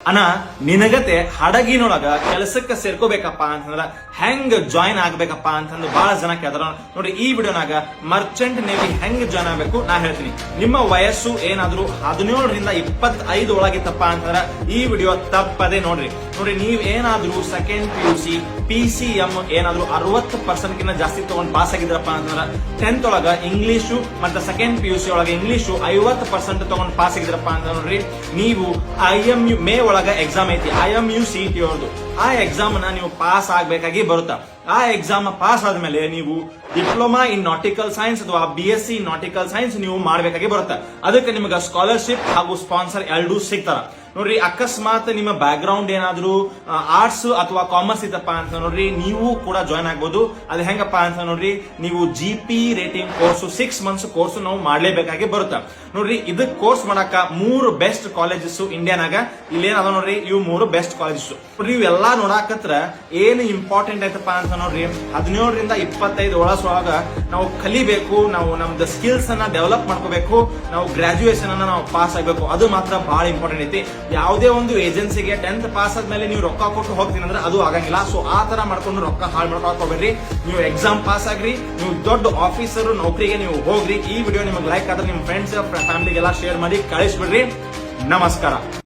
ಅಣ್ಣ ನಿನಗತೆ ಹಡಗಿನೊಳಗ ಕೆಲಸಕ್ಕೆ ಸೇರ್ಕೋಬೇಕಪ್ಪ ಅಂತಂದ್ರ ಹೆಂಗ್ ಜಾಯಿನ್ ಆಗ್ಬೇಕಪ್ಪ ಅಂತಂದು ಬಹಳ ಜನ ಕೇಳ್ತಾರ. ನೋಡ್ರಿ, ಈ ವಿಡಿಯೋನಾಗ ಮರ್ಚೆಂಟ್ ನೇವಿ ಹೆಂಗ್ ಜಾಯ್ನ್ ಆಗ್ಬೇಕು ನಾ ಹೇಳ್ತೀನಿ. ನಿಮ್ಮ ವಯಸ್ಸು ಏನಾದ್ರು 17ರಿಂದ 25 ಒಳಗಿತ್ತಪ್ಪ ಅಂತಂದ್ರ ಈ ವಿಡಿಯೋ ತಪ್ಪದೆ ನೋಡ್ರಿ. ನೀವ್ ಏನಾದ್ರು ಸೆಕೆಂಡ್ PUC PCM ಏನಾದ್ರು 60% ಕಿಂತ ಜಾಸ್ತಿ ತಗೊಂಡ್ ಪಾಸ್ ಆಗಿದ್ರಪ್ಪ ಅಂತಂದ್ರ 10th ಒಳಗ ಇಂಗ್ಲಿಷು ಮತ್ತೆ ಸೆಕೆಂಡ್ PUC ಒಳಗ ಇಂಗ್ಲಿಷು 50% ತಗೊಂಡ್ ಪಾಸ್ ಆಗಿದ್ರಪ್ಪ ಅಂತ ನೋಡ್ರಿ, ನೀವು IMU ಮೇ ಒಳಗ ಎಕ್ಸಾಮ್ ಐತಿ, IMU CET ಅವ್ರದ್ದು. ಆ ಎಕ್ಸಾಮ್ ನ ನೀವು ಪಾಸ್ ಆಗ್ಬೇಕಾಗಿ ಬರುತ್ತಾ. ಆ ಎಕ್ಸಾಮ್ ಪಾಸ್ ಆದ್ಮೇಲೆ ನೀವು ಡಿಪ್ಲೊಮಾ ಇನ್ ನಾಟಿಕಲ್ ಸೈನ್ಸ್ ಅಥವಾ BSc ನಾಟಿಕಲ್ ಸೈನ್ಸ್ ನೀವು ಮಾಡ್ಬೇಕಾಗಿ ಬರುತ್ತೆ. ಅದಕ್ಕೆ ನಿಮ್ಗೆ ಸ್ಕಾಲರ್ಶಿಪ್ ಹಾಗೂ ಸ್ಪಾನ್ಸರ್ ಎರಡೂ ಸಿಗ್ತಾರ. ನೋಡ್ರಿ, ಅಕಸ್ಮಾತ್ ನಿಮ್ಮ ಬ್ಯಾಕ್ ಗ್ರೌಂಡ್ ಏನಾದ್ರು ಆರ್ಟ್ಸ್ ಅಥವಾ ಕಾಮರ್ಸ್ ಇತ್ತಪ್ಪ ಅಂತ ನೋಡ್ರಿ, ನೀವು ಕೂಡ ಜಾಯ್ನ್ ಆಗ್ಬೋದು. ಅದು ಹೆಂಗಪ್ಪ ಅಂತ ನೋಡ್ರಿ, ನೀವು GP rating course 6 months course ನಾವು ಮಾಡ್ಲೇಬೇಕಾಗಿ ಬರುತ್ತೆ. ನೋಡ್ರಿ, ಇದಕ್ ಕೋರ್ಸ್ ಮಾಡಾಕ 3 ಬೆಸ್ಟ್ ಕಾಲೇಜಸ್ ಇಂಡಿಯಾನಾಗ ಇಲ್ಲೇನದ ನೋಡ್ರಿ, ಇವು 3 ಬೆಸ್ಟ್ ಕಾಲೇಜಸ್. ನೋಡ್ರಿ, ಇವೆಲ್ಲಾ ನೋಡಾಕತ್ರ ಏನು ಇಂಪಾರ್ಟೆಂಟ್ ಐತಪ್ಪ ಅಂತ ನೋಡ್ರಿ, 17ರಿಂದ 25 ಒಳಗ ನಾವು ಕಲಿಬೇಕು, ನಾವು ನಮ್ದು ಸ್ಕಿಲ್ಸ್ ಅನ್ನ ಡೆವಲಪ್ ಮಾಡ್ಕೋಬೇಕು, ನಾವು ಗ್ರಾಜುಯೇಷನ್ ಅನ್ನ ನಾವು ಪಾಸ್ ಆಗ್ಬೇಕು. ಅದು ಮಾತ್ರ ಬಹಳ ಇಂಪಾರ್ಟೆಂಟ್ ಐತಿ. ಯಾವುದೇ ಒಂದು ಏಜೆನ್ಸಿಗೆ 10th ಪಾಸ್ ಆದ್ಮೇಲೆ ನೀವು ರೊಕ್ಕ ಕೊಟ್ಟು ಹೋಗ್ತೀನಿ ಅಂದ್ರೆ ಅದು ಆಗಂಗಿಲ್ಲ. ಸೊ ಆ ತರ ಮಾಡ್ಕೊಂಡು ರೊಕ್ಕ ಹಾಳು ಮಾಡ್ಕೋಬೇಡ್ರಿ. ನೀವು ಎಕ್ಸಾಮ್ ಪಾಸ್ ಆಗ್ರಿ, ನೀವು ದೊಡ್ಡ ಆಫೀಸರ್ ನೌಕರಿಗೆ ನೀವು ಹೋಗ್ರಿ. ಈ ವಿಡಿಯೋ ನಿಮಗೆ ಲೈಕ್ ಆದ್ರೆ ನಿಮ್ಮ ಫ್ರೆಂಡ್ಸ್ ಫ್ಯಾಮಿಲಿಗೆಲ್ಲ ಶೇರ್ ಮಾಡಿ ಕಳಿಸ್ಬಿಡ್ರಿ. ನಮಸ್ಕಾರ.